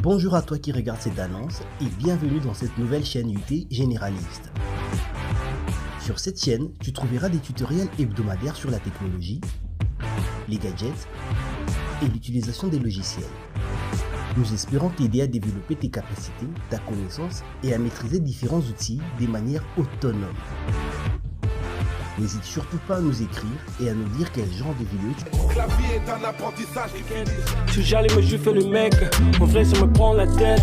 Bonjour à toi qui regarde cette annonce et bienvenue dans cette nouvelle chaîne UT généraliste. Sur cette chaîne, tu trouveras des tutoriels hebdomadaires sur la technologie, les gadgets et l'utilisation des logiciels. Nous espérons t'aider à développer tes capacités, ta connaissance et à maîtriser différents outils de manière autonome. N'hésite surtout pas à nous écrire et à nous dire quel genre de vidéo tu veux. La vie est un apprentissage. Je suis jaloux mais je fais le mec. Mon frère ça me prend la tête.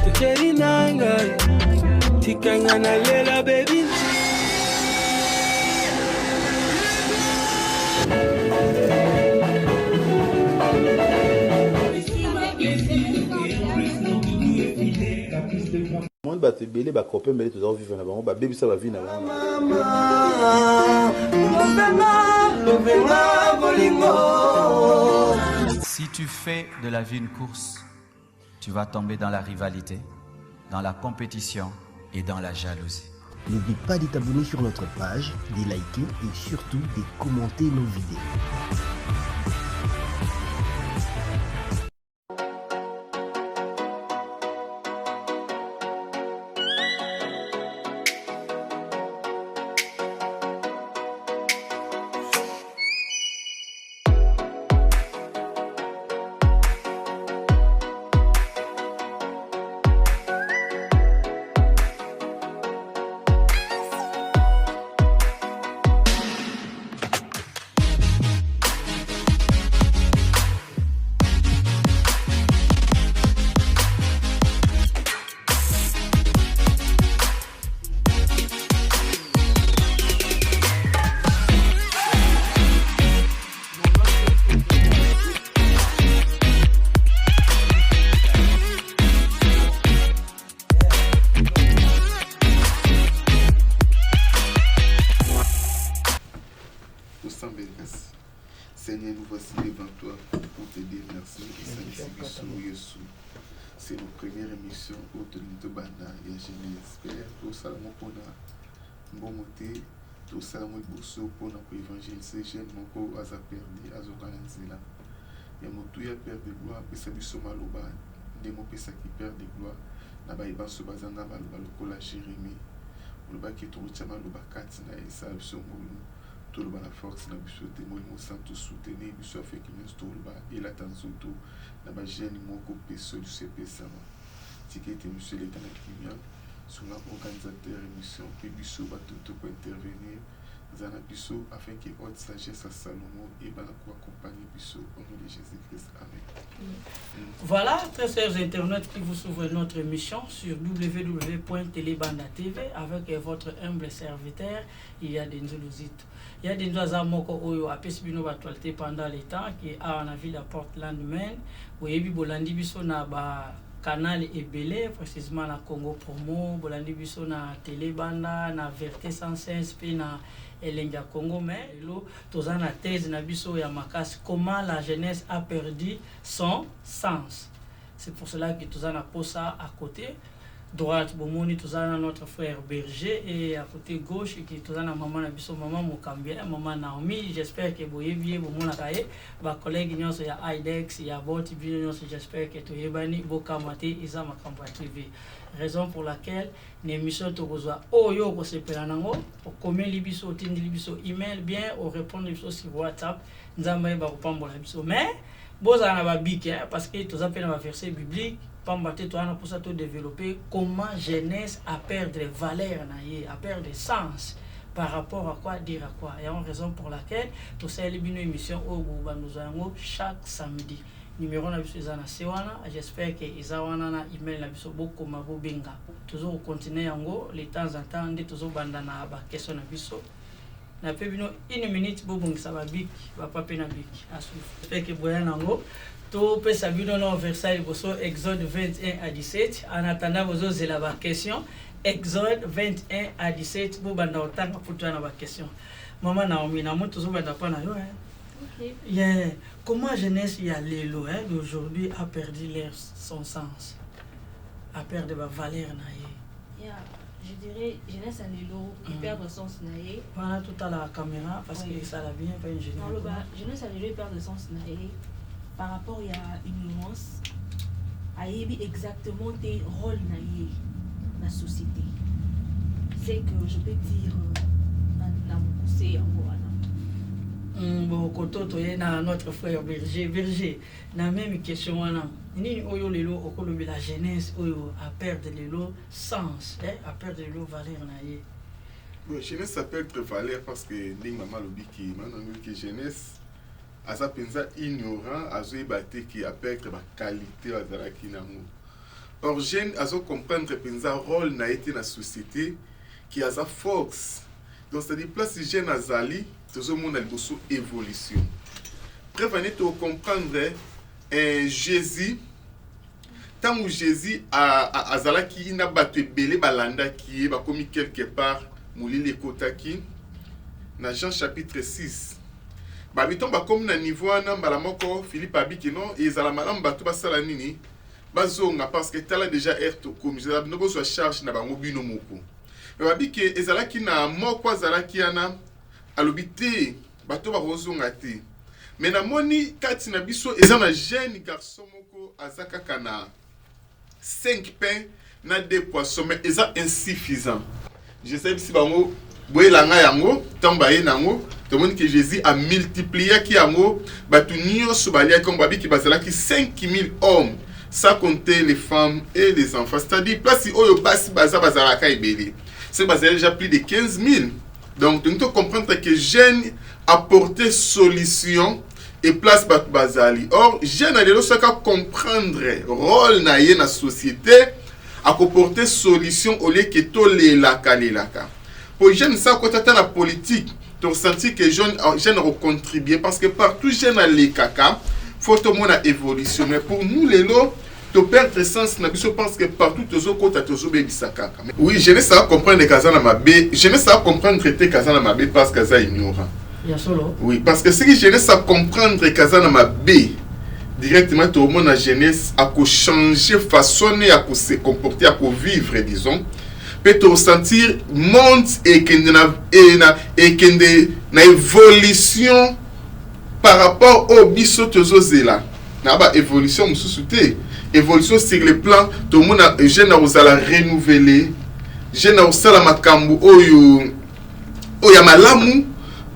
La baby. Moi ba te belé ba copain belé tous vivre na bango ba baby ça va vivre na bango. Si tu fais de la vie une course, tu vas tomber dans la rivalité, dans la compétition et dans la jalousie. N'oublie pas de t'abonner sur notre page, de liker et surtout de commenter nos vidéos. Seigneur, nous voici devant toi pour te dire merci et saluer Yesu. C'est notre première émission au Tonito Bana et j'espère que ça va pour bon moté, tout ça va bosso pour notre évangile. C'est jeune mon corps à perdu à Zoranzela. Et mon tout père de gloire, puis c'est biso maloba, des mots qui perd de gloire. Nabaïba se basana maloba le cola Jérémie. Le bas qui trouve maloba katina et ça biso molo. Tout le bas la force na biso témoin mo santo soutenir biso fait que nous tout le bas et la tanzoto na ba jeune mo ko peso du CP sama ticket et monsieur l'éternel qui vient sur l'organisateur émission puis biso ba tout pour intervenir zana biso afin que haute sagesse à Salomon et ba ko accompagner biso au nom de Jésus-Christ. Amen. Voilà, très chers internautes qui vous suivent notre émission sur www.telebanda.tv avec votre humble serviteur, il y a des Nzuluzites. Il y a des Nzazamoko Oyo à Pesbino actualité pendant les temps qui a en ville à Portland, Maine. Vous avez vu Bolandi Biso na ba canal Ebele, précisément na Congo Promo, Bolandi Biso na Telebanda, na Verté 116 puis na Elenga Congo, mais tous en thèse na biso ya makasi comment la jeunesse a perdu son sens. C'est pour cela que tous en a posé ça à côté droite bomoni tous en notre frère Berger et à côté gauche qui tous en a maman na biso maman Mokambia maman Naomi. J'espère que vous bien bomona kaye ba collègue nyonso ya IDEX ya boti bien nyonso. J'espère que to yebani bokamate isa makambo TV. Raison pour laquelle l'émission te reçoit oyo ko sepela nango o comment libiso tindi libiso email bien au répondre libiso sur WhatsApp nzamba ba ko pambola biso mais boza na ba bic parce que tous appelle na verset biblique pambate to ana pour ça to développer comment jeunesse a perdre valeur na ye a perdre sens par rapport à quoi dire à quoi et en raison pour laquelle to célébrer une émission au nous avons chaque samedi. Numéro na biso ezana sewana, j'espère que izawana na email na biso boko mabo benga toujours continuer yango les temps en temps nde toujours banda na ba question na biso na pe bino une minute bobongisa ba bik ba pape na bik asu fait que boya nango to pesa bino na Versailles boso Exode 21 à 17 en attendant bozo zela ba question Exode 21 à 17 bo banda otanga pour toi na ba question maman Naomi na mo toujours banda pa na yo Okay. Yeah. Comment la jeunesse y a l'élo d'aujourd'hui a perdu son sens, a perdu la valeur yeah. Je dirais jeunesse à l'élo qui perd son sens. Voilà tout à la caméra parce que ça l'a bien fait une jeunesse. Jeunesse à l'élo perd son sens par rapport il y a une nuance à ayebi exactement tes rôles na ye na société. C'est que je peux dire na mokuse yango wana. Bon kototo ye na notre frère Berger na même question wana. Ni oyo lelo okolobi la jeunesse oyo a perdre lelo sens, a perdre lelo valeur na ye. Bon, jeunesse ça perdre valeur parce que nding maman lobi ki maintenant que jeunesse asa penza ignorant azo ebate ki a perdre ba qualité azala ki nango. Or jeune azo comprendre penza rôle na été na société qui a sa force. Donc c'est-à-dire place jeune azali toujours monde a liboso évolution. Prévenez to comprendre Jésus tant où Jésus a azala ki na bato ebele balanda ki ba komi quelque part moulile kotaki na Jean chapitre 6. Babiton ba comme na niveau na mbala moko Philippe abiki non ezala malamu bato basala nini bazonga parce que tala déjà erto comme je n'ai pas charge na bango bino moko. Mais babiki ezala ki na moko azala ki ana alobité bato ba rozonga te. Mais na moni kati na biso ezana jeune garçon moko azaka kana 5 pains na 2 poissons mais eza insuffisant. Je sais si bango boelanga yango tamba ye nango to moni que Jésus a multiplié ki yango batu nyonso balia comme babiki bazala ki 5000 hommes sans compter les femmes et les enfants. C'est-à-dire place oyo basi bazala ka ebele. C'est bazala déjà plus de 15 000. Donc tu dois comprendre que jeune apporter solution et place bat bazali. Or jeune a de l'osaka comprendre rôle na ye na société à apporter solution au lieu que to la laka. Pour jeune ça quand tu la politique, tu ressenti que jeune a contribué parce que partout jeune a les kaka, faut tout monde a évolution. Mais pour nous les lots to perdre sens na biso parce que partout tozo kota tozo bebisaka. Oui, je ne sais pas comprendre kazana mabe, je ne sais pas comprendre traiter kazana mabe parce que ça ignorant. Oui, parce que si je ne sais pas comprendre kazana mabe directement tout le monde la jeunesse a changer façonner à se comporter à vivre disons peut te ressentir monde et que na évolution par rapport au biso tozo zela na ba évolution mususuté. Évolution sur le plan tout le monde a jeune a osala renouveler jeune a osala makambu oyo oya malamu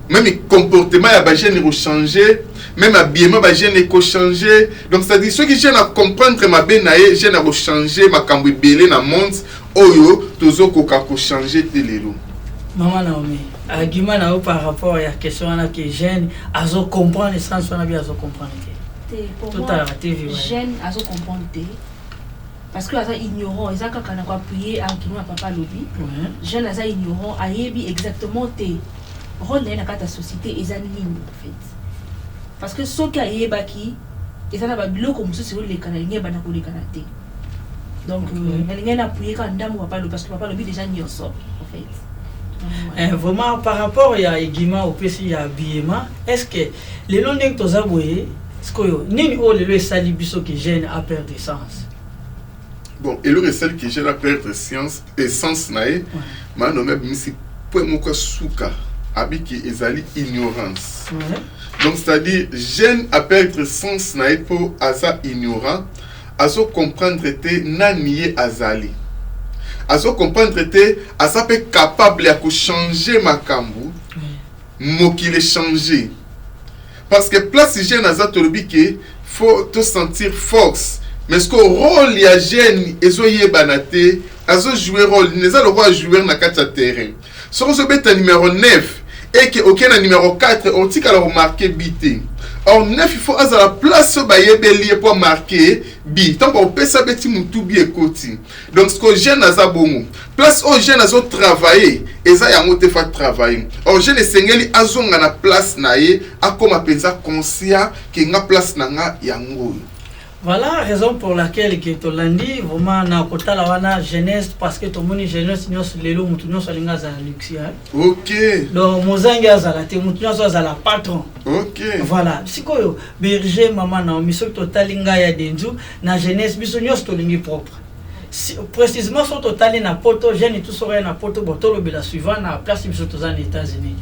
même comportement ya ba jeune a changer même habillement ba jeune a changer donc ça dit ceux qui jeune a comprendre ma benaye jeune a changer makambu belé na monde oyo tozo koka ko changer telelo maman Naomi argument na par rapport à la question na que jeune azo comprendre sens na bien azo comprendre. Pour moi, jeune à se comprendre parce que ça ignorant et ça quand on a appuyé à qui à papa lobby jeune à ça ignorant a yebi exactement tes rôle dans la société et ça nini en fait parce que ce qui a yeba qui et ça n'a pas de l'eau comme ça sur les canaliers bana pour les canalités donc elle a appuyé quand dame papa lobby parce que papa lobby déjà n'y en sort en fait. Vraiment par rapport à Guima au PC à habillement est-ce que les longs que tu as voyé ni o le sali biso que jeune a perdu sens. Bon, et le sel que jeune a perdu sens et sens nae manome misi point moko suka abiki ezali ignorance. Donc c'est-à-dire jeune a perdu sens nae pour asa ignorant aso comprendre te nanié azali. Aso comprendre te asa pe capable ya ko changer makambu mokile changer. Parce que place jeune à Zatolobi faut te sentir force. Mais ce que rôle y a jeune ezoye banate, azo jouer rôle, n'est pas le roi jouer na kacha terrain. Si on se met à numéro 9 et que aucun numéro 4, on tika la remarquer bité. Or 9 il faut à la place ba yebeli pour marquer bi. Tant qu'on peut ça beti mutu bi ekoti. Donc ce que jeune à Zabongo, place au jeune azo travailler. Eza yango te fa travailler. Or jeune sengeli azonga na place na ye akoma penza conscient que nga place na nga yango. Voilà la raison pour laquelle que to landi vraiment na kotala wana jeunesse parce que to moni jeunesse nyos lelo mutu nyos alinga za luxe. OK. Donc mozanga za la te mutu nyos za la patron. OK. Voilà, sikoyo berger maman na miso to talinga ya denzu na jeunesse biso nyos to lingi propre. Précisément sur total na poto jeune tout serait na poto botolo bela suivant na place biso to za les États-Unis.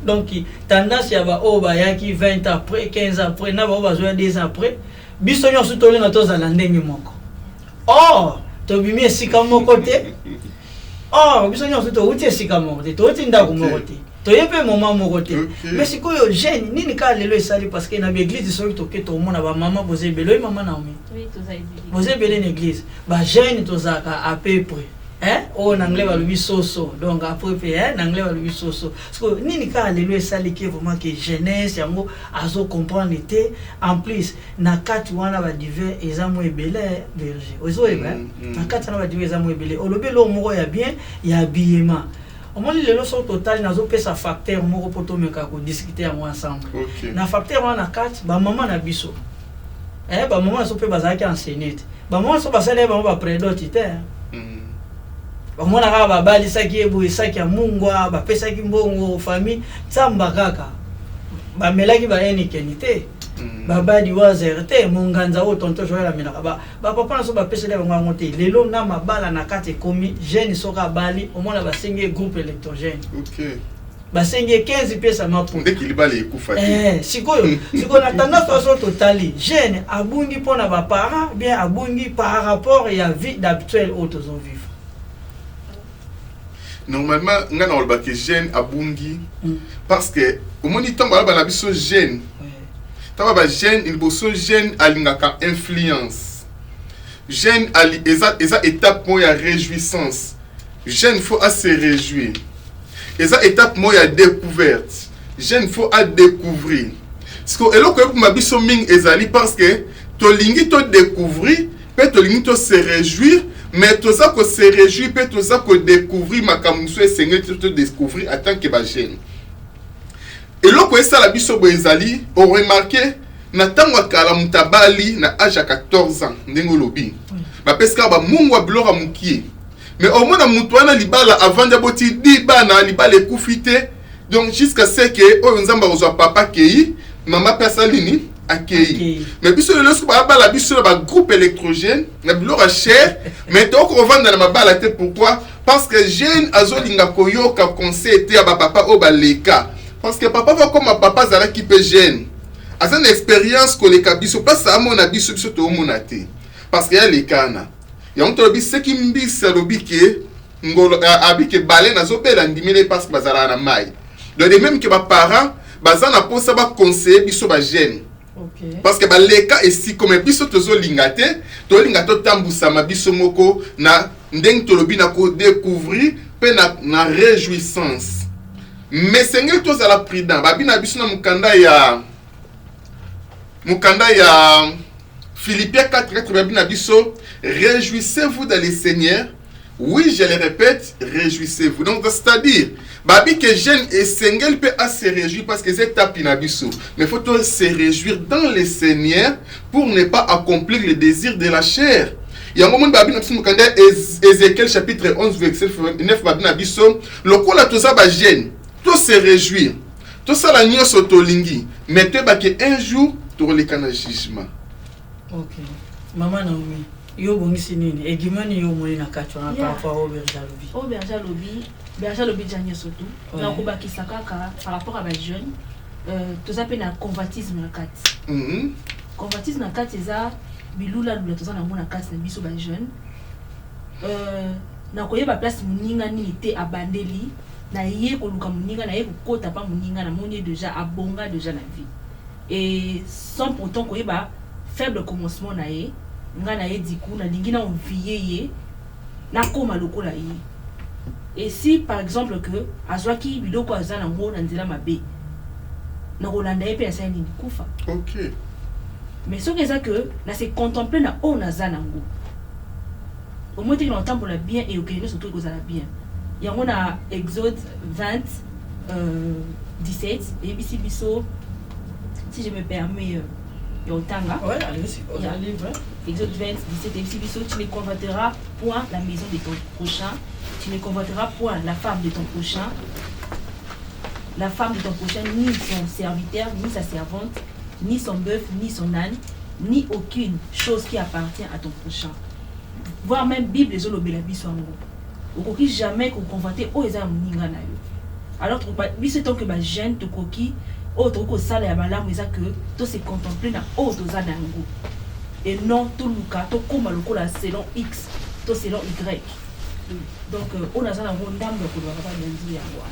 Donc tendance ya ba o ba yaki 20 après 15 après na ba ba zo 10 après biso nyos to linga to za la ndenge moko. or tobimi esika moko te or biso nyonso touti esika moko te touti ndako moko te toyepe moment moko te mais sikoyo jeune nini ka lelo esali parce que na l'église soki toke tomona ba mama boze belo mama Naomi boze belo na église ba jeune tozaka à peu près en anglais balobi soso donc après en anglais balobi soso parce que nini ka lelo esali ke vraiment que jeunesse yango azo comprendre te en plus na kati wana ba divers ezamo ebele berger ozo eba na kati na ba divers ezamo ebele olobi lo moko ya bien ya habillement au moins les leçons totales nazo pesa facteur moko poto meka ko discuter ensemble na facteur wana kati ba maman na biso ba maman so pe bazaki enseigner ba maman so basale ba ba prédoti te bamona kaka babalisaki eboyisaki ya mungwa bapesaki mbongo famille tsamba kaka bamelaki bayenikeni te babadi wazer te monganza oyo tonto joyela melaka bapapa na so bapeseli bango yango te lelo na mabala na kati ekomi jeune soki abali omona basengi groupe électrogène basengi 15 pièces mapu sikoyo na tendance oso totali jeune abungi mpona baparent bien abungi par rapport ya vie d'habituel oyo tozovivre. Normalement, on a des jeunes à Bungi parce que au moment où on a des jeunes, il faut jeune à influence. Jeune à étape moya réjouissance. Jeune faut à se réjouir. Esa étape moya découverte. Jeune faut à découvrir. Parce que elo ko ma biso ming ezali parce que to lingi to découvrir, peut to lingi to se réjouir. Mais tout ça que se réjouit, peut tout ça que découvrir ma camusou et Seigneur te découvrir en tant que jeune. Et là que ça la biso boezali, on remarqué na tango kala mutabali na âge à 14 ans ndengo lobi. Ba peska ba mungwa blora mukie. Mais au moins na mutwana libala avant de boti di bana libala ekufite. Donc jusqu'à ce que o nzamba ozwa papa kei, maman pesalini accueilli. Mais puis le lorsque la biso ba groupe électrogène, na bilora cher, mais donc on vend dans ma balle pourquoi? Parce que jeune azolinga koyoka conseil était à papa au baleka. Parce que papa va comme papa zala qui peut jeune. A une expérience que les kabiso pas ça mon abiso biso to monate. Parce que y a les kana. Y a on to biso qui mbisa lobike ngolo abike balé na zopela ndimile parce que bazala na mai. Donc de même que ba parents bazana posa ba conseiller biso ba jeune. Parce que les cas ici comme biso tozo lingate to lingato tambusa mabiso moko na ndeng tolobi na ko découvrir pe na réjouissance. Mais Seigneur tous à la prudent babina biso na mukanda ya Philippiens 4:4 babina biso réjouissez-vous dans le Seigneur. Oui, je le répète, réjouissez-vous. Donc c'est-à-dire babi que jeune et single peut se réjouir parce que c'est tapinabiso. Mais il faut se réjouir dans le Seigneur pour ne pas accomplir les désirs de la chair. Il y a un moment babi nabiso mukanda Ézéchiel chapitre 11 verset 9 babi nabiso lokola toza ba jeune, to se réjouir. To sala nyoso to lingi, mais te ba que un jour to lekana jugement. OK. Maman Naomi yo bongisi nini egimani yo moni na kati wana par rapport au berger lobi janye surtout na ko bakisa kaka par rapport à ba jeune to zape na convoitisme na kati convoitisme na kati za bilula lula to za na mona kati na biso ba jeune na koyeba place muninga nini te abandeli na ye ko luka muninga na ye ko kota pa muninga na moni déjà abonga déjà na vie et sans pourtant koyeba faible commencement na ye ngana ye diku na lingina on vie na koma lokola ye. Et si par exemple que azwaki biloko azana ngo na nzela mabe na rolanda ye pe asa nini kufa. OK. Mais ce que ça que na se contempler na o na zana ngo au moins tu entends pour la bien et OK surtout que ça la bien. Il y a on a Exode 20 17 et ici biso si je me permets Yotanga. Ouais, allez-y, on a un livre. Exode 20, 17 et 18, tu ne convoiteras point la maison de ton prochain, tu ne convoiteras point la femme de ton prochain, ni son serviteur, ni sa servante, ni son bœuf, ni son âne, ni aucune chose qui appartient à ton prochain. Voire même Bible, les olobelabi sont en gros. Au jamais qu'on convoite, oh, ils ont un alors, c'est tant que ma gêne te coquille. Autre que ça, les malamu, ils que tout se contempler na autre zanango. et non tout le cas to comme le cola selon X to selon Y. Donc on a ça dans mon dame de couloir pas lundi à voir.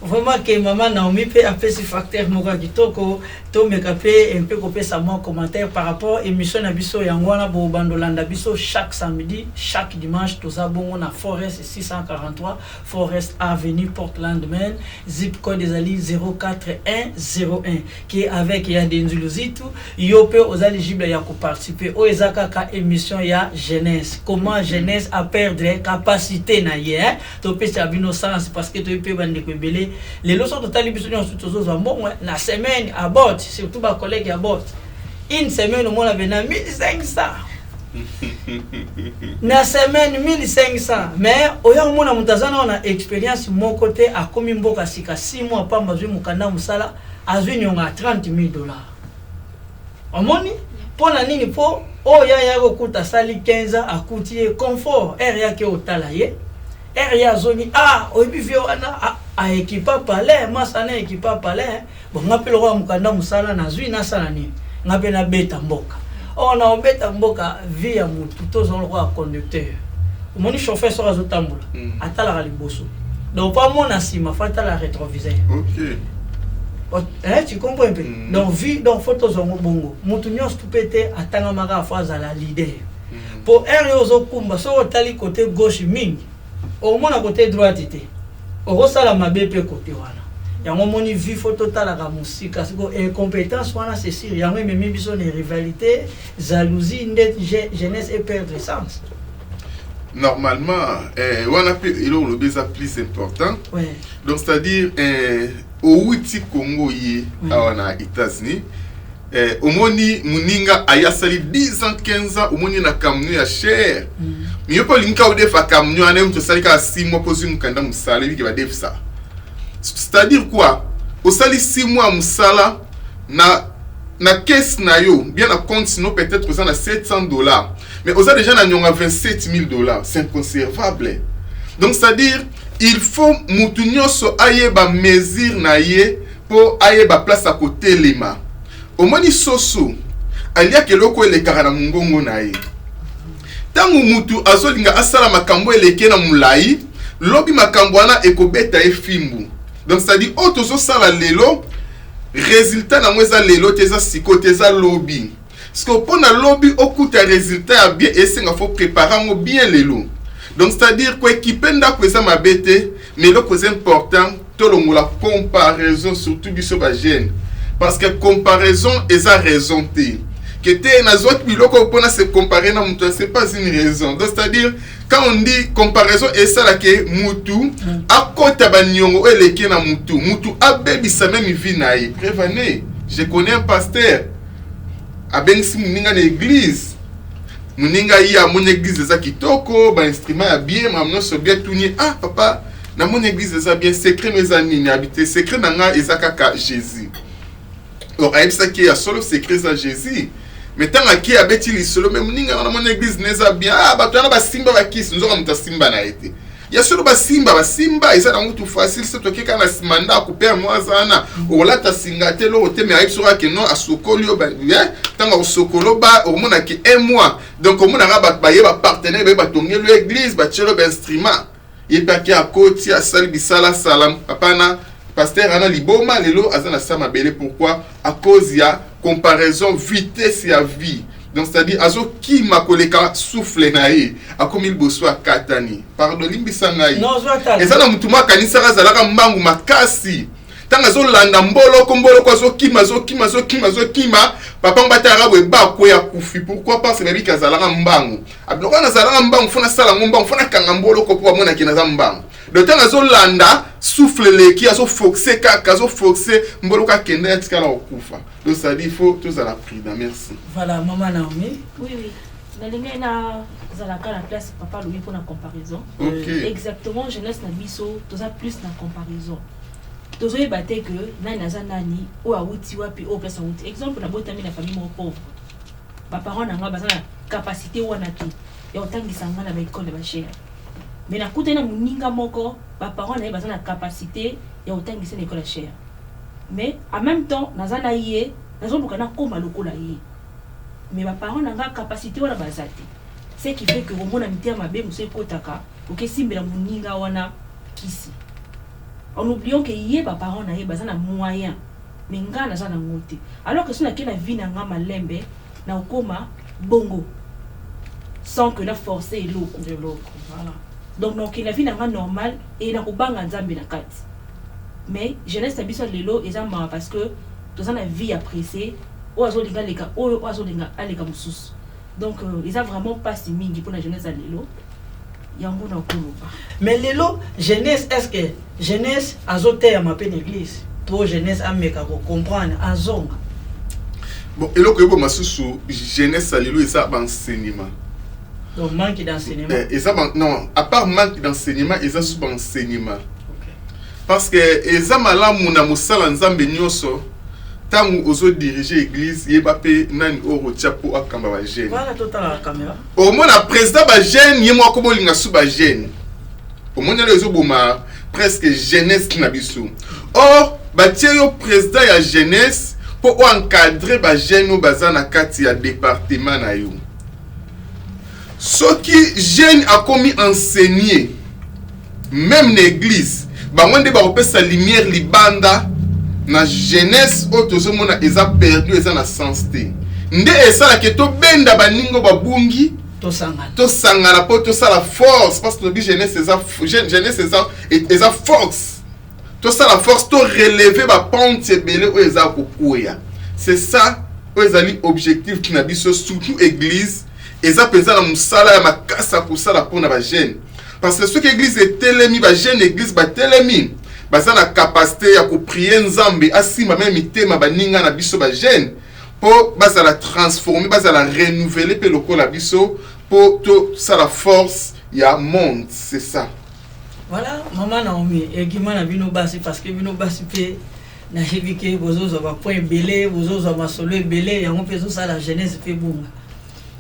Vraiment que maman Naomi peut appeler ce facteur moka kitoko to mekape un peu copier sa mon commentaire par rapport émission na biso yangwana bo bandolanda biso chaque samedi chaque dimanche tous abongo na Forest 643 Forest Avenue Portland Maine zip code des ali 04101 qui est avec ya Denzuluzitu yo peut aux éligibles ya ko participer au ezaka ka émission ya jeunesse comment jeunesse a perdre capacité na ye to peut ça bino sens parce que to peut bande ko belé les leçons totales biso nyonso tozoza mbongo na semaine à bord surtout ba collègue à bord une semaine au moins la vena 1500 na semaine 1500 mais oya mona mutazana na expérience mon côté a komi mboka sika 6 mois pa mazwi mukanda musala azwi nyonga $30,000 omoni pona nini po oya ya kokuta sali 15 akuti confort area ke otala ye area zoni obi viona a équipa palais masana équipa palais bon ngapelo kwa mukanda musala na zwi na sana ni ngape na beta mboka on a beta mboka via mutu tozon kwa conducteur omoni chauffeur so azotambola atala ka liboso donc pas mon asima fata la rétroviseur OK tu comprends un peu donc vie donc photo zongo bongo mutu nyos tupete atanga maka faza la leader pour area zo kumba so tali côté gauche mingi au moins à côté droite était au sala mabe pe côté wana yango moni vie photo tala ka musika siko compétence wana c'est sûr yango même biso les rivalité jalousie net jeunesse et perdre sens normalement wana pe ilo le beza plus important ouais donc c'est-à-dire au Ouiti Congo yi awana États-Unis omoni muninga ayasali 10 ans 15 ans omoni na camion ya cher mieux pas linka ou defa camion anem to sali ka 6 mois posi mukanda musala biki ba def ça c'est-à-dire quoi au sali 6 mois musala na caisse na yo bien na compte sinon peut-être ça na $700 mais aux a déjà na nyonga $27,000 c'est inconservable donc c'est-à-dire il faut mutunyo so ayeba mesure na ye pour ayeba place à côté lema omoni soso alia keloko elekaka na mungongo na ye tangu mutu azolinga asala makambo eleke na mulai lobi makambo wana ekobeta efimbu donc c'est à dire oto so sala lelo résultat na mweza lelo teza siko teza lobi parce que pona lobi okuta résultat ya bien esenga faut préparer ngo bien lelo donc c'est à dire ko ekipenda ko eza mabete mais le plus important tolongo la comparaison surtout biso ba jeune parce que comparaison est à raison te que te na zot biloko pona se comparer na mutu c'est pas une raison donc c'est à dire quand on dit comparaison et ça là que mutu akota banyongo eleke na mutu abebisa même vie na ye prévenez je connais un pasteur abensi muninga na église muninga ya mon église za kitoko ba instrument ya bien mamno so bien tuni papa na mon église za bien secret mes amis ni habiter secret nanga ezaka Jésus. Alors aïe ça qui a solo secret à Jésus. Mais tant qui a bêti li solo même ninga na mon église neza bien bato na ba simba ba kiss nzoka muta simba na été. Ya solo ba simba eza na mutu facile c'est toi qui kana simanda ko père moi zana o la ta singate lo te mais aïe sura que non a sokolo ba tant o sokolo ba o mona ki un mois donc o mona ba ye ba partenaire ba tongi l'église ba tchelo ba instrument. Il pas qui a côté à sali bisala salam papa na pasteur ana liboma lelo azana sama belé pourquoi à cause ya comparaison vitesse ya vie donc c'est à dire azo ki makoleka souffle nae akomi liboso katani pardon limbisa ngai ezana mutuma kanisa razalaka mbangu makasi tanga zo landa mbolo zo kima papa mbata arabwe ba ko ya kufi pourquoi parce que babi kazalaka mbangu abloka na zalaka mbangu fona sala mbangu fona kanga mbolo ko pour mona kina za mbangu de tanga zo landa souffle leki azo foxer kaka zo foxer mbolo ka kenda tika la okufa donc ça dit faut tous à la prudence merci voilà maman Naomi oui nalinga na zalaka la place papa Louis pour la comparaison exactement jeunesse na biso toza plus na comparaison tozoye baté que nani ou a wuti wapi au place wuti exemple na botami na famille mo pauvre ba parents na nga bazana capacité wana ki ya otangisa nga na ba école ba cher mais na kutena muninga moko ba parents na bazana capacité ya otangisa na école cher mais en même temps nazana yé nazo bukana koma lokola yé mais mes parents n'ont pas capacité wana bazate. Ce qui fait que au moins amitié ma bé monsieur kotaka, OK simbela muninga wana kisi. En oubliant que yé ba parents na yé bazana moyen. Mais nga na zana ngote. Alors que si na kena vie na nga malembe na okoma bongo sans que na forcer l'eau de l'eau. Voilà. Donc la vie na nga normal et na kobanga nzambe na kati. Mais jeunesse na biso lelo ezama parce que tous en la vie appréciée o azolinga leka o azolinga aleka mususu. Donc ils a vraiment pas si mingi pour la jeunesse à lelo. Yango na koloba. Mais lelo jeunesse est-ce que jeunesse azote ya mapen église pour jeunesse ameka ko comprendre azonga. Bon eloko yebo masusu jeunesse à lelo ça enseignement. Donc manque d'enseignement. Non, à part manque d'enseignement, ils ont sous enseignement. Parce que ils ont malamu na musala nzambe nyoso tangu ozo diriger église yebape nani oro chapo akamba ba jeune. Voilà total la caméra. Au moins la président ba jeune yemo akobo linga sous ba jeune. Au moins les boma presque jeunesse na biso. Or ba tieyo président ya jeunesse pour encadrer ba jeune bazana kati ya département na yo. Ce qui jeune a commis enseigner même l'église bangonde ba opé sa lumière libanda na jeunesse otozo mona eza perdu eza na sensité nde esala ke to benda baningo babungi to sangana po to sala force parce que le jeunesse eza force to sala force to relever ba pente belé o eza kokuya c'est ça o ezali objectif na biso surtout église eza penza na musala ya makasa kusala pona ba jeune parce que ce que l'église est telemi ba jeune église ba telemi baza na capacité ya ko prier nzambe asima même mitema baninga na biso ba jeune pour baza la transformer baza la renouveler pe lokola biso pour to ça la force ya monde c'est ça. Voilà maman Naomi egima na bino basi parce que bino basi pe na hibike bozozo ba point belé bozozo masolo belé yango pezo ça la jeunesse pe bunga.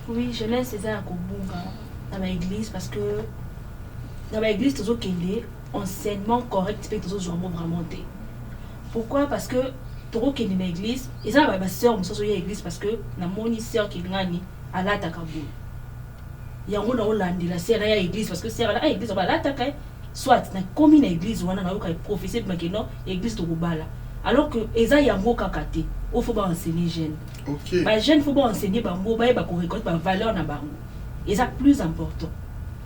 Oui, jeunesse c'est ça ko bunga dans l'église parce que dans l'église toujours qu'il enseignement correct fait toujours vraiment té. Pourquoi? Parce que trop qu'il dans l'église et ça ma sœur me soso l'église parce que na moni sœur qui ngani ala takabou. Yango na Hollande la sœur ya église parce que sœur la église ba la takai soit na commune église wana na yoka professeur makeno église to bala. Alors que eza yango kakate, il faut pas enseigner jeune. OK. Ba jeune faut pas enseigner bango ba ko récolte ba valeur na bango. Et ça plus important.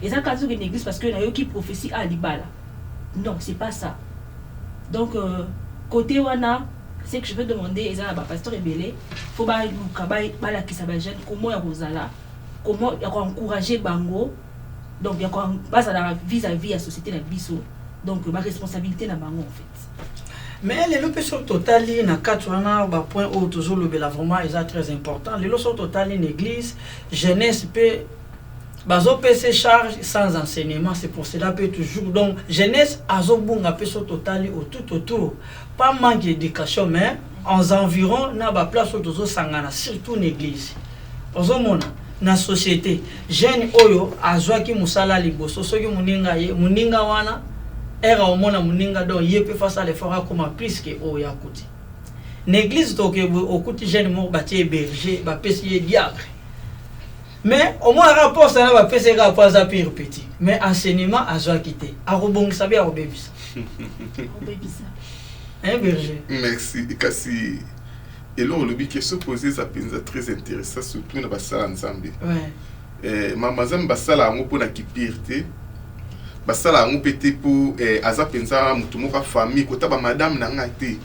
Et ça quand une église parce que na yo qui prophétie à libala. Non, c'est pas ça. Donc côté wana, c'est que je veux demander eza ba pasteur Ebele, faut ba luka ba la ki sa ba jeune comment ya rozala, comment ya ko encourager bango. Donc ya ko base à vis-à-vis la société na biso. Donc ma responsabilité na bango en fait. Mais les lots total na katwana ba point où toujours le bela vraiment est très important. Les lots total en église jeunesse peut bazo PC charge sans enseignement, c'est pour cela peut toujours donc jeunesse azo bunga peso total au tout autour pas manque d'éducation mais en environ na ba place où toujours sangana surtout en église. Ozo mona na société jeune oyo azwaki musala liboso soki muninga wana era omona muninga do yepe face à l'effort comme plus que o ya kuti l'église donc au kuti jeune mo bati berger ba pesi diacre mais au moins rapport ça va pesi rapport ça pire petit mais enseignement a joie quitter a rebongisa bien au bébisa hein berger Merci kasi et là le bique se poser ça pensa très intéressant surtout na basala nzambe ouais mama nzambe basala ngo pona kipirte basala ngo pété pour aza penza mutu moka famille kota ba madame na ngate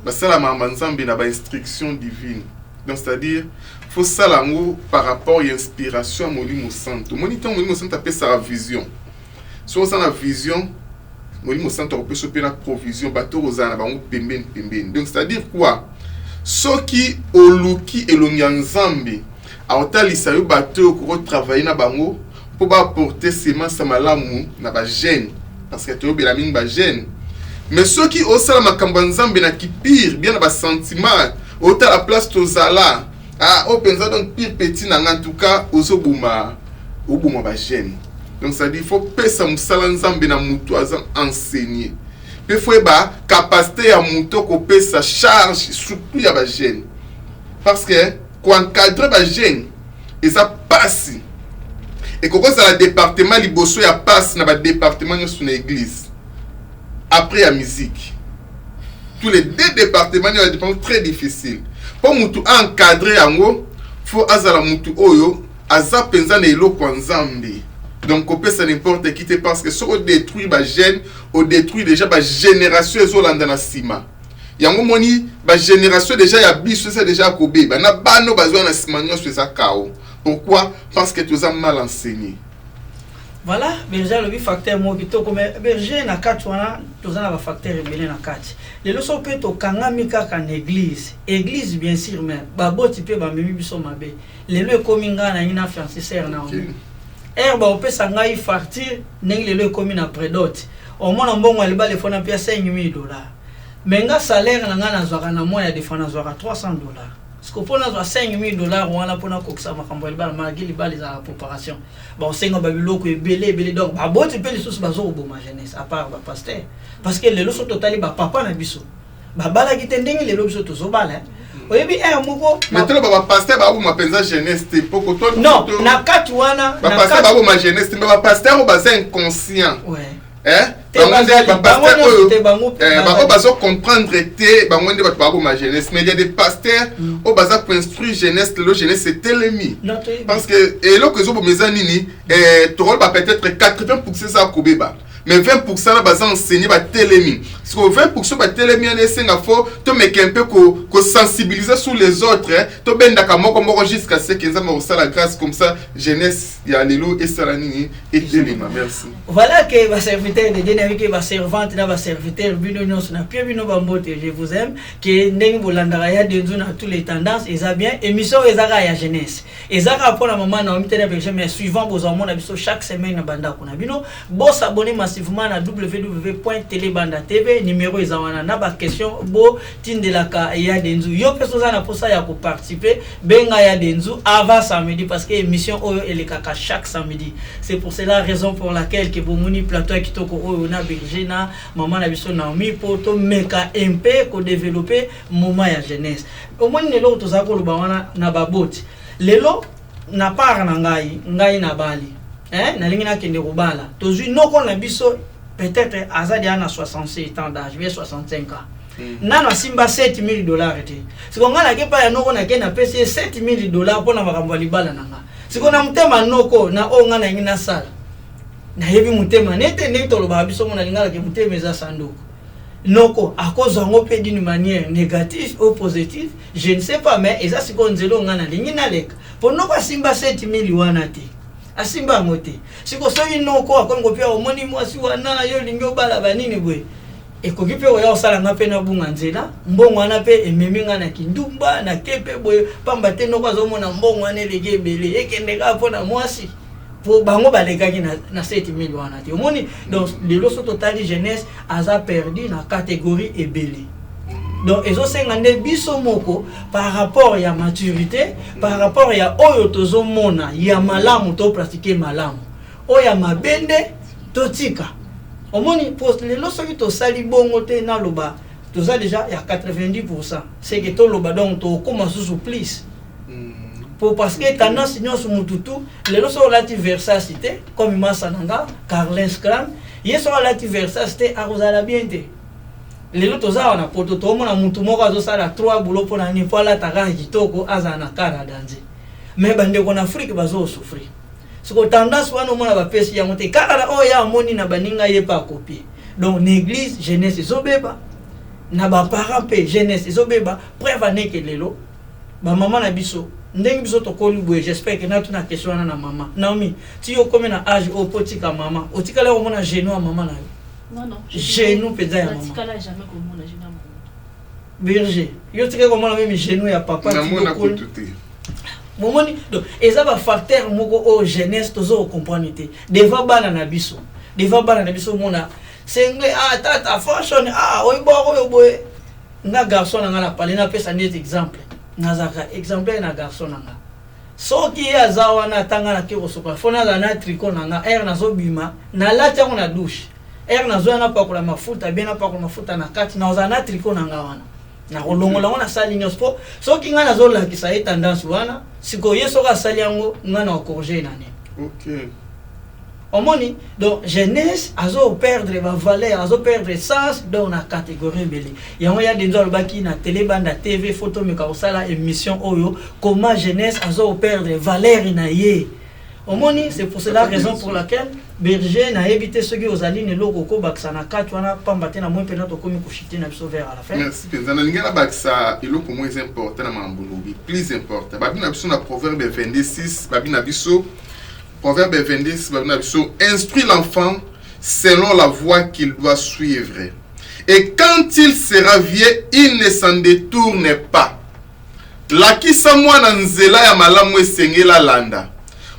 basala mama nzambe na ba instruction divine donc c'est-à-dire faut sala ngo par rapport à inspiration molimo santo moniton molimo santo appelle ça la vision si on a la vision molimo santo peut se la provision bateau rozana bango pembeni donc c'est-à-dire quoi soki oluki elongi nzambe aotalisa yo bateau ko travailler na bango pour apporter semence malamu na ba jeune parce que to bela mingi ba jeune mais ceux qui osala makambo nzambe na kipir bien na ba sentiment ota la place tozala ah o penza donc pire petit na en tout cas ozobuma obuma ba jeune donc ça dit il faut pesa musala nzambe na mutu aza enseigner pe faut ba capacité ya mutu ko pesa charge surtout ya ba jeune parce que encadrer ba jeune et ça passe et comment ça le département liboso ya passe na ba département sur l'église après la musique tous les deux départements il y a des départements très difficiles pour mutu encadrer yango faut azala mutu oyo aza penza na eloko nzambe donc on peut ça n'importe qui parce que si on détruit ba jeune on détruit déjà ba génération ezolanda na sima yango moni ba génération déjà ya biso c'est déjà kobe ba na bano bazwa na sima nyonso eza kao. Pourquoi? Parce que tu as mal enseigné. Voilà, Berger le facteur mo bito comme Berger na kati wana tozana ba facteur rebelle na kati. Les leçons peut to kangami kaka na église. Église bien sûr mais ba boti pe ba memi biso mabe. Les le kominga na ina fiancé na omi. Ba opesa ngai fartir nengi le komi na prédote. Au moins mbongo aliba le fona pia $5,000. Menga salaire na ngana zwaka na moya de fona zwaka $300. Parce que pour nous $5,000 wana pona kokisa makambo libala malgré libala za préparation. Bon sengo babiloko ebele donc ba boti pe lisusu bazo oboma jeunesse à part ba pasteur parce que le loso totali ba papa na biso. Ba bala kitendenge le loso tozo bala. Oyebi moko maintenant ba pasteur ba oboma penza jeunesse te poko to. Non, na kati wana ba pasteur ba oboma jeunesse te ba pasteur o baza inconscient. Ouais. Comprendre jeunesse mais il y a des pasteurs au bazar pour instruire jeunesse le jeunesse c'était l'ennemi parce que et là que zo bomezanini peut-être 80% ça kobeba mais 20% là bazar enseigner ba télémi parce que 20% ba télémi on essaie nga faut to make un peu ko sensibiliser sur les autres to benda ka moko jusqu'à ce qu'ils aient reçu la grâce comme ça jeunesse ya lelo et salanini et télémi. Merci. Voilà que va serviteur de dynamique va servante na va serviteur bino nyonso na pie bino bambote je vous aime que ndenge bolandaka ya denzu na tous les tendances et ça bien émission ezaka ya jeunesse ezaka pour la maman na omite na berger mais suivant vos hommes na biso chaque semaine na banda kuna bino bo s'abonner massivement na www.telebanda.tv numéro ezawana na ba question bo tindelaka ya denzu yo personne na pour ça ya ko participer benga ya denzu avant samedi parce que émission oyo elekaka chaque samedi c'est pour cela raison pour laquelle que bomoni plateau kitoko oyo na berger na maman na biso na mi poto meka MP ko développer moment ya jeunesse au moins lelo tozaka ko lobana na baboti lelo na part na ngai na bali na lingi na kende robala tozui noko na biso peut-être azadi ana 67 ans d'âge bien 65 ans nana simba $7,000 te siko ngala ke pa ya noko na ke na pesi $7,000 pour na makambo libala nanga siko na mutema noko na o ngana ngina sala na yebi mutema nete neto loba biso mona lingala ke mutema eza sandoko noko à cause en opé d'une manière négative ou positive je ne sais pas mais eza siko nzelo ngana lingina leka pour noko simba $7,000 wana te asimba ngote siko soyi noko akongo pia omoni mwasi wana yo lingo bala banini bwe ekoki pe oya osala nga pe na bunga nzela mbongo wana pe ememi nga na kindumba na kepe boye pamba te noko azomona mbongo wana eleki ebele ekende ka mpona mwasi po bango balekaki na $7,000 wana te omoni donc lelo so totali jeunesse aza perdu na catégorie ebele donc ezosenga nde biso moko par rapport ya maturité par rapport ya oyo tozomona ya malamu to pratiquer malamu oya mabende totika omoni pour lelo soki tosali bongo te na loba toza déjà ya 90% c'est que to loba donc to koma sous plus pour parce que tendance nyonso mututu lelo so lati versacité comme masananga Carlin Scram yeso lati versacité arozala bien te lelo toza na poto to mona mutu moko azosala 3 boulot pona ni poala taka kitoko azana kara danze mais bande ko na Afrique bazo souffrir siko tendance wana mona ba pesi ya mote kala o ya moni na baninga ye pa copier donc l'église jeunesse ezobeba na ba parents pe jeunesse ezobeba preuve aneke lelo ba maman na biso ndenge biso to koli boye j'espère que na tuna question wana na maman Naomi ti yo comme na âge au potika maman otikala o mona genou à maman na yo non genou peza ya maman otikala jamais comme mona genou berger yo tikala comme mona même genou ya papa ti ko momoni donc eza ba facteur moko o jeunesse tozo comprendre te devant bana na biso mona sengle tata fashion oyo boye na garçon nga na parler na pesa net exemple nazaka exemple na garçon nga soki aza wana tanga na kiko soka fona na tricot nga nazo bima na lati yango na douche nazo na pakola mafuta bien na pakola mafuta na kati na ozana tricot nga wana na kolongola on a sali nyospo so ki ngana zo la ki sa tendance wana siko yeso ka sali yango ngana corriger nani. OK. Omoni donc jeunesse azo perdre va valeur azo perdre sens dans la catégorie belé yango ya denzo baki na télé banda TV photo me ka osala émission oyo comment jeunesse azo perdre valeur na ye. Omoni c'est pour cela raison pour laquelle berger na éviter ceux qui aux alignes loko ko baksa na katu wana pambate na moins pena to komi kushite na biso vers à la fin. Merci penzana ngela baksa eloko moins important na mambulubi plus important babi na biso na proverbe 26 babi na biso Proverbe 26, instruit l'enfant selon la voie qu'il doit suivre. Et quand il sera vieux, il ne s'en détourne pas. Lakisa mwana nzela ya malamu esengela landa.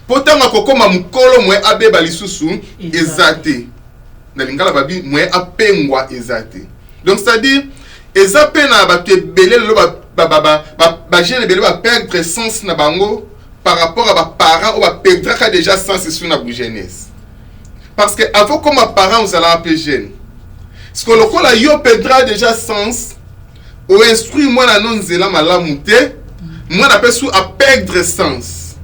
Potanga kokoma mukolo mwe abeba lisusu ezate. Na lingala babi mwe apengwa ezate. Donc c'est-à-dire ezape na batu belé lo ba jeune belé ba perdre sens na bango. Par rapport à mes parents, on va perdre déjà sens sur la jeunesse. Parce que avant comme mes parents, vous allez appeler jeune. Ce que le col a yo perdra déjà sens. Ou instruit moi la non zela malamouté. Moi l'appelle sous à perdre sens.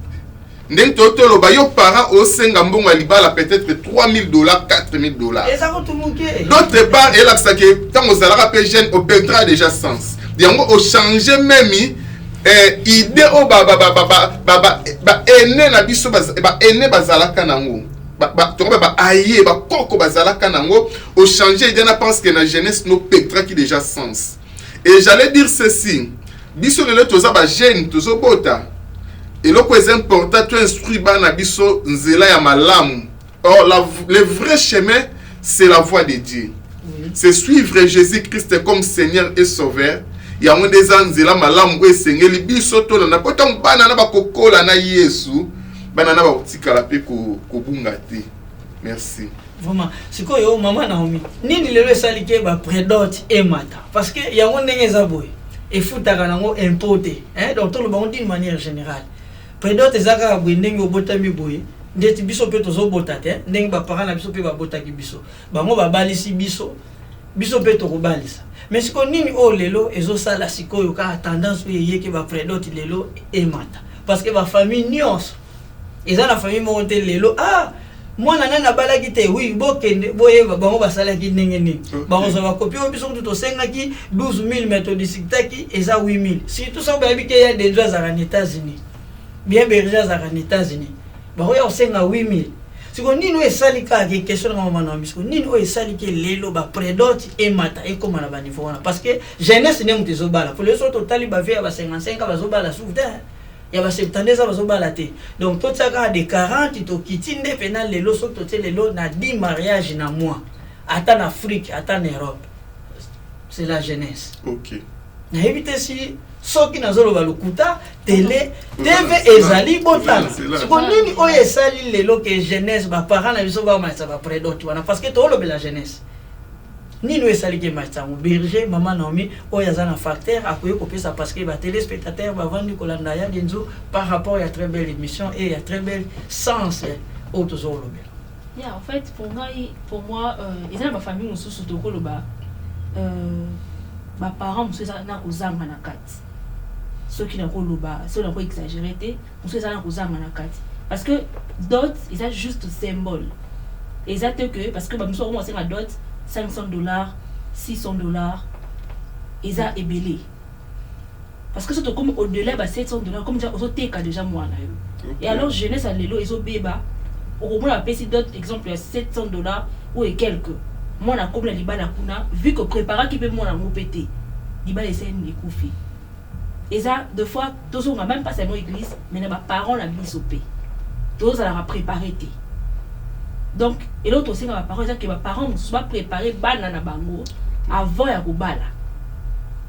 N'en toto lo ba yo parents au sengambon alibala peut-être $3,000, $4,000. Et ça va tout manquer. D'autre part, elle a ça que quand vous allez appeler jeune, on perdra déjà sens. Diango au changer même. Idée au ene na biso ene bazalaka nango aye koko bazalaka nango au changer idée na pense que la jeunesse no pectra qui déjà sens. Et j'allais dire ceci biso le toza ba jeune tozo bota et le plus important tu instruis bana biso nzela ya malamu. Or le vrai chemin c'est la voie de Dieu. C'est suivre Jésus-Christ comme Seigneur et Sauveur. Il y a des anzela malamu esengeli biso to na potom bana na bakokola na Yesu bana na batikala pe ko bunga te. Merci. Vraiment siko yo mama Naomi nini lelo salike ba prédote et mata parce que il y a un ndenge zaboy et futaka nango importé donc tout le monde d'une manière générale prédote ezaka bwendenge obotami boye ndeti biso pe tozo botate ndenge ba parents na biso pe ba botaki biso bango ba balisi biso pe to kobalisa. Mais ce qu'on dit au lelo ezo sala sikoyo ka tendance yé que va prédote lelo et mata parce que ma famille nyos eza la famille monte lelo moi na balaki te oui bokende boye bango basala ki ndenge ni bango za ba copie biso to senga ki 12,000 méthodiques taki eza 8,000 si tout ça ba bi ke ya des droits aux États-Unis bien berger aux États-Unis bango ya senga 8,000. Si on dit nous salika qui question maman na biso ni nous salika lelo ba prédote et mata et comme na ba niveau parce que jeunesse ne mtezo bala pour les autres total ba via ba 55 ba zo bala soudain ya ba 70 ba zo bala te donc tout ça ka de 40 to kitinde penal lelo so to lelo na 10 mariage na moi ata en Afrique ata en Europe c'est la jeunesse. OK. Na éviter si soki nazolo balukuta télé TV ezali botala siko nini oyo esali lelo que jeunesse ba parents na biso ba matsa ba prédote wana parce que to lo la jeunesse nini esali ke matsa mo berger maman Naomi oyo azana facteur akoye kopesa parce que ba téléspectateurs ba vandi kolanda ya denzo par rapport à très belle émission et à très belle sens au tozolo bela. En fait pour moi ezana ba famille mususu to koloba ba parents mususu na kozanga na kati ceux qui n'ont pas exagéré, parce que dot, c'est juste symbole. Exact que, parce que nous sommes à dot, $500, $600, ils ont ébélé. Parce que c'est comme au-delà de $700, comme déjà moi. Et alors, jeunesse à l'élo, ils ont bébé, au moins, la PC dot, exemple, $700 ou et quelques. Moi, on a comme la libala kuna, vu que préparer qui peut moi la pété, libala essaie de couper. Et ça, deux fois, tous on n'a même pas seulement église, mais nos parents la mise au paix. Tous on a préparé. Donc, et l'autre aussi, nos parents, c'est que mes parents ne sont pas préparés banana bango avant ya kubala.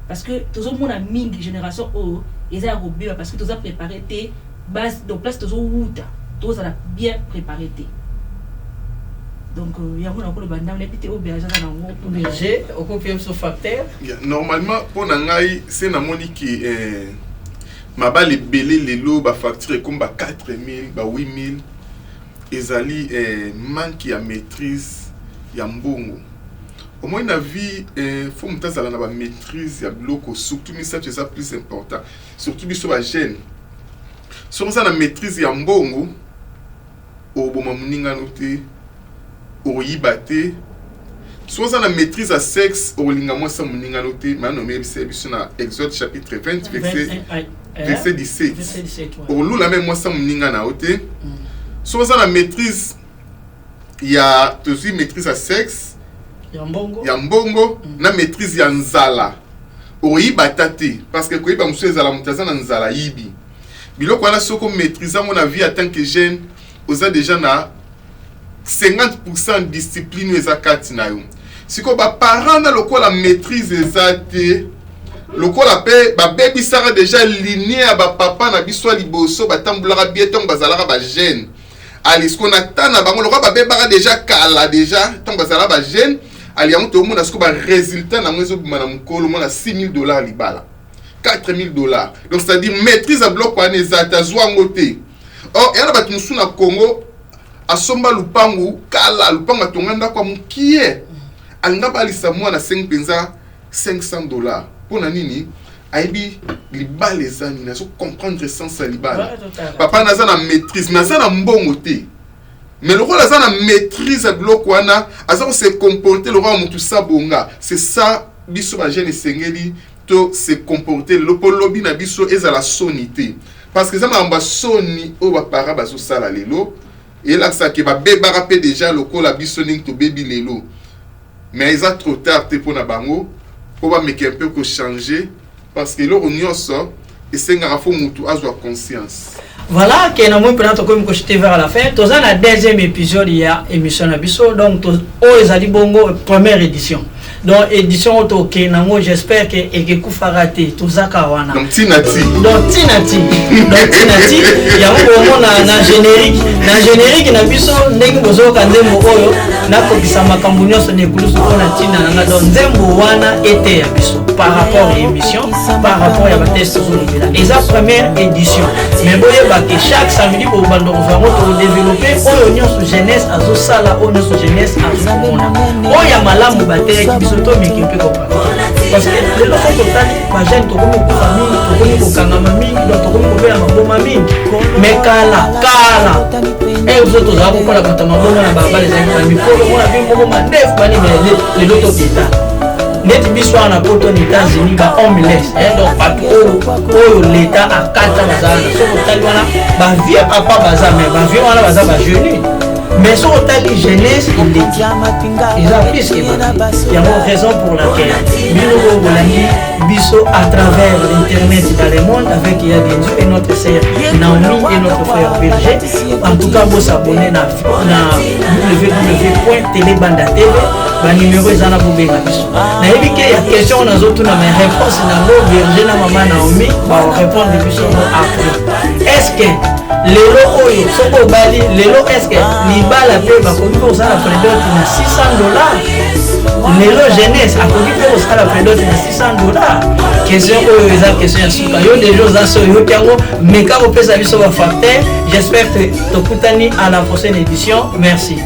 Parce que tous on a mis une génération au, et ça a robé parce que tous on a préparé tes bases, donc place tous on outa, tous on a bien préparé tes. Donc, il y a un peu de bandam, les petits auberges dans le berger, au copier ce facteur. Normalement, pour Nangaï, c'est la monique qui ma balle est belé, les lots, ba facture comme 4,000, 8,000. Ezali manque à maîtrise, ya mbongo. au moins la vie faut monter à la maîtrise ya bloco surtout mais ça c'est plus important surtout biso ba jeune sur ça la maîtrise ya mbongo au bon muninga noté au yibate sur ça la maîtrise à sexe au linga moi ça muninga noté maintenant mais c'est biso na Exode chapitre 20 verset 17 au lou la même moi ça muninga na oté sur ça la maîtrise il y a toujours maîtrise à sexe ya mbongo na maîtrise ya nzala oyiba tate parce que koyiba musu ezala mutaza na nzala yibi biloko wana soko maîtriser mon avis en tant que jeune oza déjà na 50% discipline ezakati na yo siko ba parents na lokola maîtrise ezate lokola pe ba baby sara déjà lignée à ba papa na biso liboso batambulaka bien tant bazalaka ba jeune ali ce qu'on attend na bango lokola ba beba déjà kala déjà tant bazalaka ba jeune ali yango to mona siko ba résultat na mwezo bimana mukolo mona $6,000 libala $4,000 donc c'est à dire maîtrise à bloc wana ezata zwango te or yana batu musu na Congo asomba lupangu kala lupangu atonganda kwa mukie alinga balisa mwana 5 penza $500 pona nini aibi libala ezani na so comprendre sens ya libala papa naza na maîtrise naza na mbongo te mais le rôle a na maîtrise bloc wana aza se comporter le roi mutu sabonga c'est ça biso ba jeune sengeli to se comporter le polobi na biso ezala sonité parce que ça m'a soni o ba para ba so sala lelo et là ça que ba beba rapé déjà le col biso ning to baby lelo mais ils a trop tard te pona bango pour ba meke un peu ko changer parce que le nyonso et senga fo mutu azwa conscience. Voilà, qui est un moment pendant que je t'ai vers la fin. Tous dans le deuxième épisode, il y a émission Abisso. Donc, Oezali Bongo, première édition. Donc, édition auto, j'espère que Ekeku Farate, tout ça, Kawana. Donc, Tinati. Donc, Tinati. Donc, Tinati. Il y a un moment dans générique. Dans générique, il y a Abisso, Nengozo, Kandemo, Oyo, Nakokisama Kambunyo, Sonekulu, Sonatina, donc, Zembo, Wana, était Abisso. Par rapport à l'émission, par rapport à la test. Et sa première édition. Mais bon, que chaque samedi pour développer oyo sous jeunesse azo sala oyo sous jeunesse azo oya malamu bateki bisoto mikimpe ko parce que le loco total ma jeune to komo ko famille to komo ko kangama mingi to komo ko bela maboma mingi mais kala vous autres za ko la kata maboma na baba les amis mikolo mona bimbo mandef bani le loto tita net biswa na poto ni États-Unis ba homeless donc partout oyo l'état akata bazana soko tali wana ba vieux papa baza mais ba vieux wana baza ba jeune mais soko tali jeunesse il est ils ont plus que il y a une raison pour laquelle bino bolani biso à travers l'internet dans le monde avec il y a des dieux et notre sœur Naomi et notre frère Berger en tout cas vous s'abonner na www.telebanda.tv ba numéro ezana bobenga biso na ebike ya question na zotu na mes réponses na go Berger na maman Naomi ba répondre biso après est-ce que lelo oyo soko bali lelo est-ce que libala pe ba komi ko sala prédote na $600 lelo jeunesse akomi ko sala prédote na $600 question oyo eza question ya suka yo des jours aso yo tango meka ko pesa biso ba facteur j'espère que tokutani à la prochaine édition merci.